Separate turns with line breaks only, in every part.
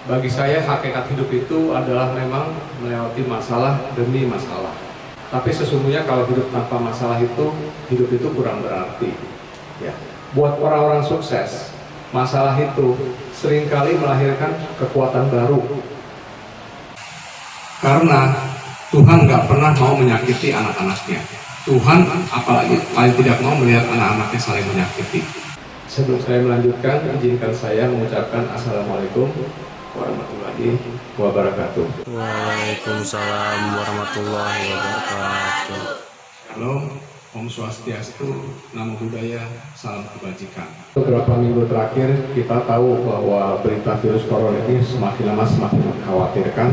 Bagi saya hakikat hidup itu adalah memang melewati masalah demi masalah. Tapi sesungguhnya kalau hidup tanpa masalah itu, hidup itu kurang berarti. Ya. Buat orang-orang sukses, masalah itu seringkali melahirkan kekuatan baru. Karena Tuhan nggak pernah mau menyakiti anak-anaknya. Tuhan apalagi paling tidak mau melihat anak-anaknya saling menyakiti. Sebelum saya melanjutkan, izinkan saya mengucapkan Assalamualaikum warahmatullahi wabarakatuh.
Waalaikumsalam warahmatullahi wabarakatuh.
Shalom, Om Swastiastu, Namo Buddhaya, salam kebajikan. Beberapa minggu terakhir kita tahu bahwa berita virus corona ini semakin lama semakin mengkhawatirkan,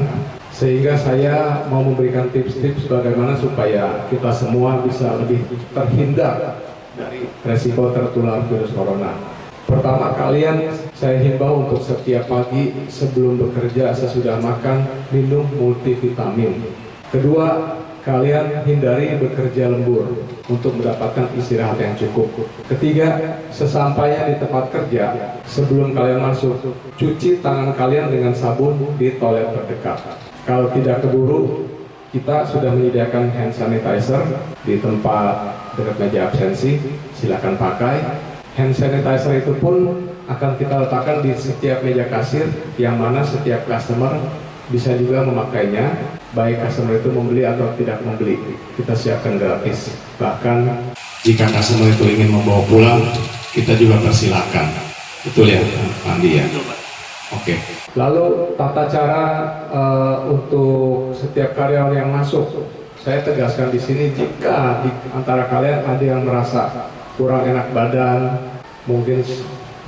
sehingga saya mau memberikan tips-tips bagaimana supaya kita semua bisa lebih terhindar dari resiko tertular virus corona. Pertama, kalian saya himbau untuk setiap pagi sebelum bekerja sesudah makan minum multivitamin. Kedua, kalian hindari bekerja lembur untuk mendapatkan istirahat yang cukup. Ketiga, sesampainya di tempat kerja, sebelum kalian masuk, cuci tangan kalian dengan sabun di toilet terdekat. Kalau tidak keburu, kita sudah menyediakan hand sanitizer di tempat dekat meja absensi, silakan pakai. Hand sanitizer itu pun akan kita letakkan di setiap meja kasir, yang mana setiap customer bisa juga memakainya, baik customer itu membeli atau tidak membeli, kita siapkan gratis. Bahkan jika customer itu ingin membawa pulang, kita juga persilakan. Betul ya, Andi ya? Oke. Lalu tata cara untuk setiap karyawan yang masuk, saya tegaskan di sini, jika di antara kalian ada yang merasa kurang enak badan, mungkin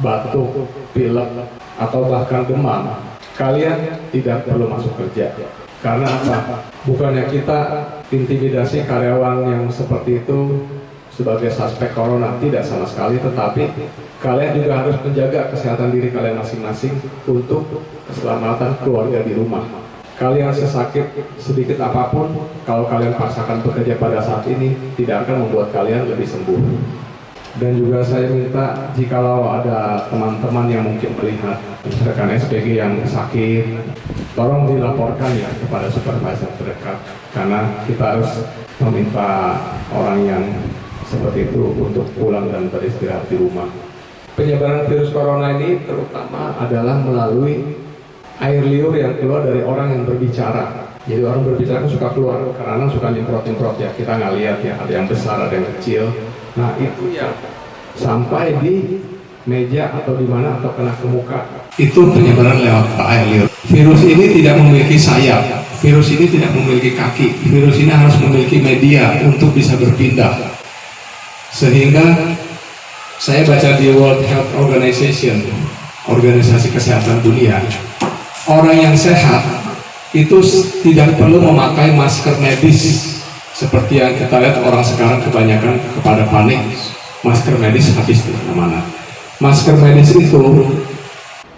batuk, pilek, atau bahkan demam, kalian tidak perlu masuk kerja. Karena apa? Bukannya kita intimidasi karyawan yang seperti itu sebagai suspek corona, tidak sama sekali, tetapi kalian juga harus menjaga kesehatan diri kalian masing-masing untuk keselamatan keluarga di rumah. Kalian sesakit sedikit apapun, kalau kalian paksakan bekerja pada saat ini, tidak akan membuat kalian lebih sembuh. Dan juga saya minta, jikalau ada teman-teman yang mungkin melihat rekan SPG yang sakit, tolong dilaporkan ya kepada supervisor terdekat, karena kita harus meminta orang yang seperti itu untuk pulang dan beristirahat di rumah. Penyebaran virus corona ini terutama adalah melalui air liur yang keluar dari orang yang berbicara. Jadi orang berbicara kan suka keluar, karena suka nyemprot-nyemprot ya, kita nggak lihat ya, ada yang besar, ada yang kecil. Nah itu yang sampai di meja atau di mana atau kena ke muka, itu penyebaran lewat air liur. Virus ini tidak memiliki sayap, virus ini tidak memiliki kaki, virus ini harus memiliki media untuk bisa berpindah. Sehingga saya baca di World Health Organization, organisasi kesehatan dunia, orang yang sehat itu tidak perlu memakai masker medis seperti yang kita lihat orang sekarang kebanyakan kepada panik, masker medis habis di mana-mana. Masker medis itu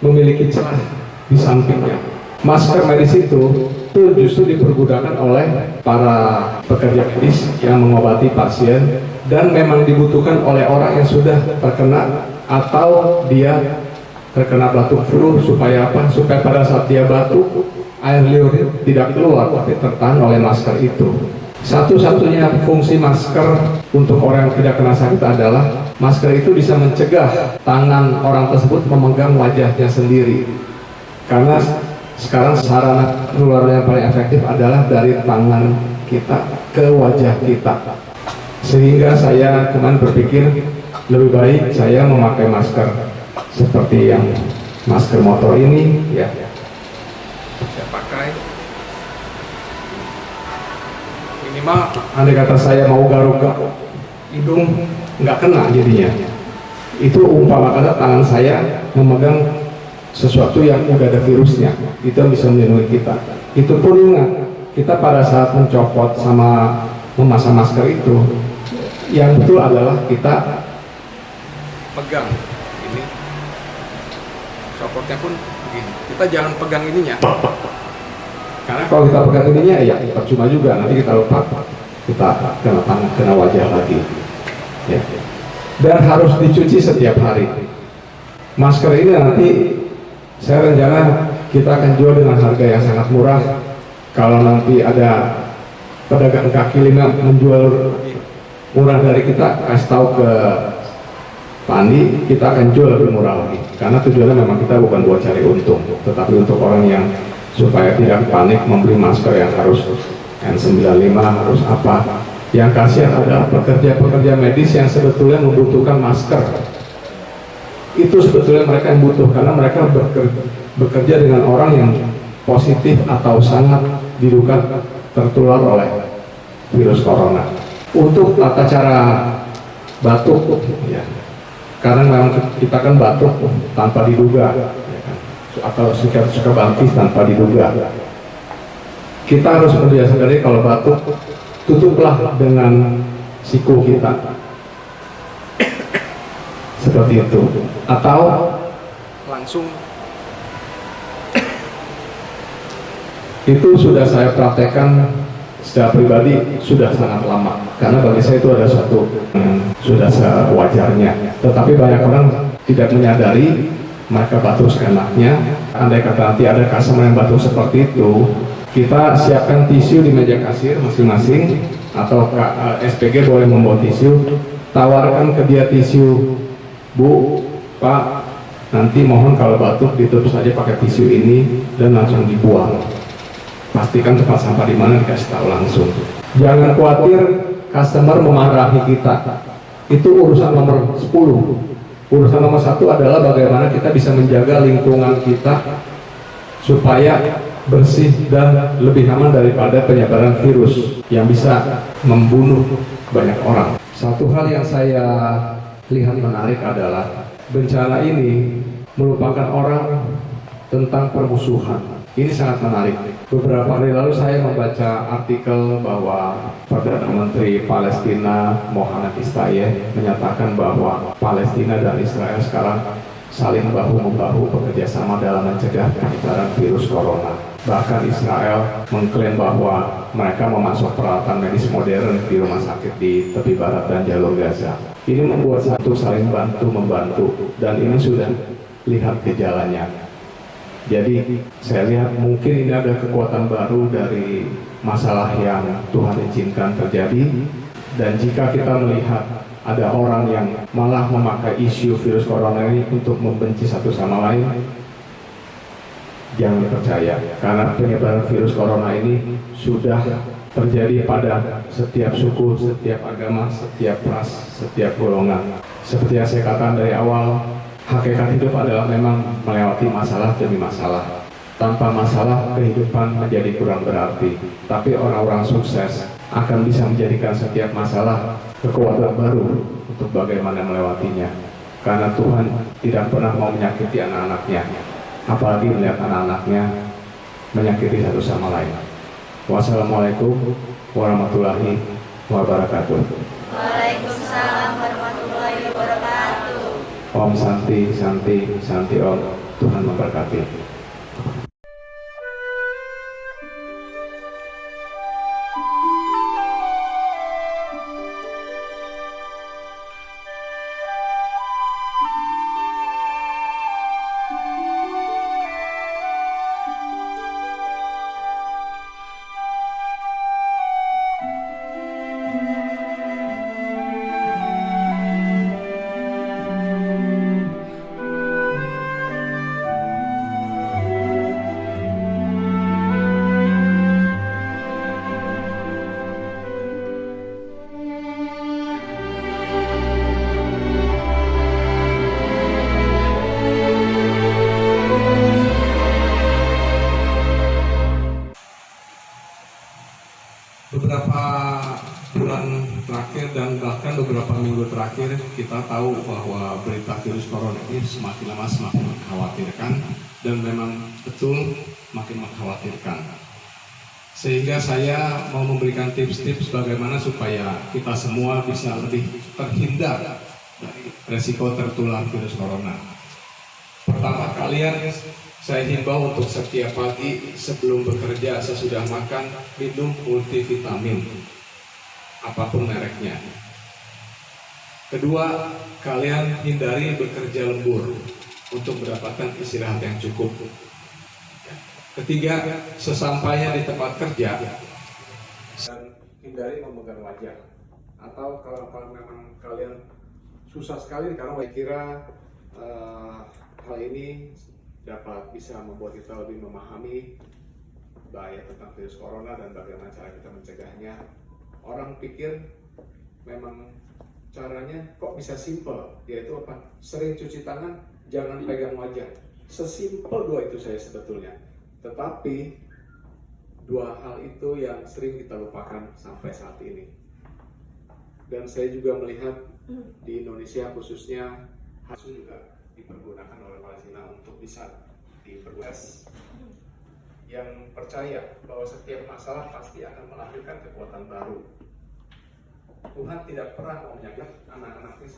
memiliki celah di sampingnya. Masker medis itu justru dipergunakan oleh para pekerja medis yang mengobati pasien, dan memang dibutuhkan oleh orang yang sudah terkena atau dia terkena batuk flu. Supaya apa? Supaya pada saat dia batuk, air liur tidak keluar tapi tertahan oleh masker itu. Satu-satunya fungsi masker untuk orang yang tidak kena sakit adalah masker itu bisa mencegah tangan orang tersebut memegang wajahnya sendiri. Karena sekarang sarana penularan yang paling efektif adalah dari tangan kita ke wajah kita. Sehingga saya kemarin berpikir lebih baik saya memakai masker seperti yang masker motor ini ya. Saya pakai. Minimal andai kata saya mau garuk-garuk hidung nggak kena jadinya. Itu umpama kata tangan saya memegang sesuatu yang udah ada virusnya, itu bisa melindungi kita. Itu pun ingat, kita pada saat mencopot sama memasang masker itu, yang betul adalah kita pegang ini, copotnya pun begini. Kita jangan pegang ininya, karena kalau kita pegang ininya ya percuma juga, nanti kita lupa, kita kena tangan, kena wajah lagi ya. Dan harus dicuci setiap hari. Masker ini nanti saya rencana kita akan jual dengan harga yang sangat murah. Kalau nanti ada pedagang kaki lima menjual murah dari kita, kasih tahu ke Pak Andi, kita akan jual lebih murah lagi. Karena tujuannya memang kita bukan buat cari untung, tetapi untuk orang yang supaya tidak panik membeli masker yang harus N95, harus apa. Yang kasihan adalah pekerja-pekerja medis yang sebetulnya membutuhkan masker. Itu sebetulnya mereka yang butuh, karena mereka bekerja dengan orang yang positif atau sangat diduga tertular oleh virus corona. Untuk tata cara batuk, ya, karena memang kita kan batuk tanpa diduga, ya kan? Atau suka bangkit tanpa diduga. Kita harus membiasakan diri kalau batuk, tutuplah dengan siku kita, seperti itu, atau langsung. Itu sudah saya praktekkan secara pribadi sudah sangat lama, karena bagi saya itu ada suatu sudah sewajarnya. Tetapi banyak orang tidak menyadari, mereka batuk seenaknya. Andai kata nanti ada customer yang batuk seperti itu, kita siapkan tisu di meja kasir masing-masing, atau SPG boleh membawa tisu, tawarkan ke dia tisu, Bu, Pak, nanti mohon kalau batuk ditutup saja pakai tisu ini dan langsung dibuang. Pastikan tempat sampah di mana dikasih tahu langsung. Jangan khawatir customer memarahi kita. Itu urusan nomor 10. Urusan nomor 1 adalah bagaimana kita bisa menjaga lingkungan kita supaya bersih dan lebih aman daripada penyebaran virus yang bisa membunuh banyak orang. Satu hal yang saya lihat menarik adalah bencana ini merupakan orang tentang permusuhan. Ini sangat menarik. Beberapa hari lalu saya membaca artikel bahwa Perdana Menteri Palestina Mohammad Istaye menyatakan bahwa Palestina dan Israel sekarang saling bahu-membahu bekerja sama dalam mencegah penyebaran virus corona. Bahkan Israel mengklaim bahwa mereka memasok peralatan medis modern di rumah sakit di tepi barat dan jalur Gaza. Ini membuat satu saling bantu-membantu, dan ini sudah lihat gejalanya. Jadi saya lihat mungkin ini ada kekuatan baru dari masalah yang Tuhan izinkan terjadi. Dan jika kita melihat ada orang yang malah memakai isu virus corona ini untuk membenci satu sama lain, jangan percaya, karena penyebaran virus corona ini sudah terjadi pada setiap suku, setiap agama, setiap ras, setiap golongan. Seperti yang saya katakan dari awal, hakikat hidup adalah memang melewati masalah demi masalah. Tanpa masalah, kehidupan menjadi kurang berarti. Tapi orang-orang sukses akan bisa menjadikan setiap masalah kekuatan baru untuk bagaimana melewatinya. Karena Tuhan tidak pernah mau menyakiti anak-anaknya, apalagi melihat anak-anaknya menyakiti satu sama lain. Wassalamualaikum warahmatullahi wabarakatuh.
Waalaikumsalam warahmatullahi wabarakatuh.
Om Santi, Santi, Santi Om. Tuhan memberkati. Beberapa bulan terakhir dan bahkan beberapa minggu terakhir kita tahu bahwa berita virus corona ini semakin lama semakin mengkhawatirkan, dan memang betul makin mengkhawatirkan. Sehingga saya mau memberikan tips-tips bagaimana supaya kita semua bisa lebih terhindar dari resiko tertular virus corona. Pertama, kalian saya himbau untuk setiap pagi sebelum bekerja, sesudah makan, minum multivitamin, apapun mereknya. Kedua, kalian hindari bekerja lembur untuk mendapatkan istirahat yang cukup. Ketiga, sesampainya di tempat kerja dan hindari memegang wajah. Atau kalau memang kalian susah sekali, karena saya kira hal ini dapat bisa membuat kita lebih memahami bahaya tentang virus corona dan bagaimana cara kita mencegahnya. Orang pikir memang caranya kok bisa simple, yaitu apa? Sering cuci tangan, jangan pegang wajah. Sesimpel dua itu saya sebetulnya. Tetapi dua hal itu yang sering kita lupakan sampai saat ini. Dan saya juga melihat di Indonesia khususnya hasil juga dipergunakan oleh Palestina untuk bisa dipergunakan, yang percaya bahwa setiap masalah pasti akan melahirkan kekuatan baru. Tuhan tidak pernah mau menyakiti anak-anak Kristus.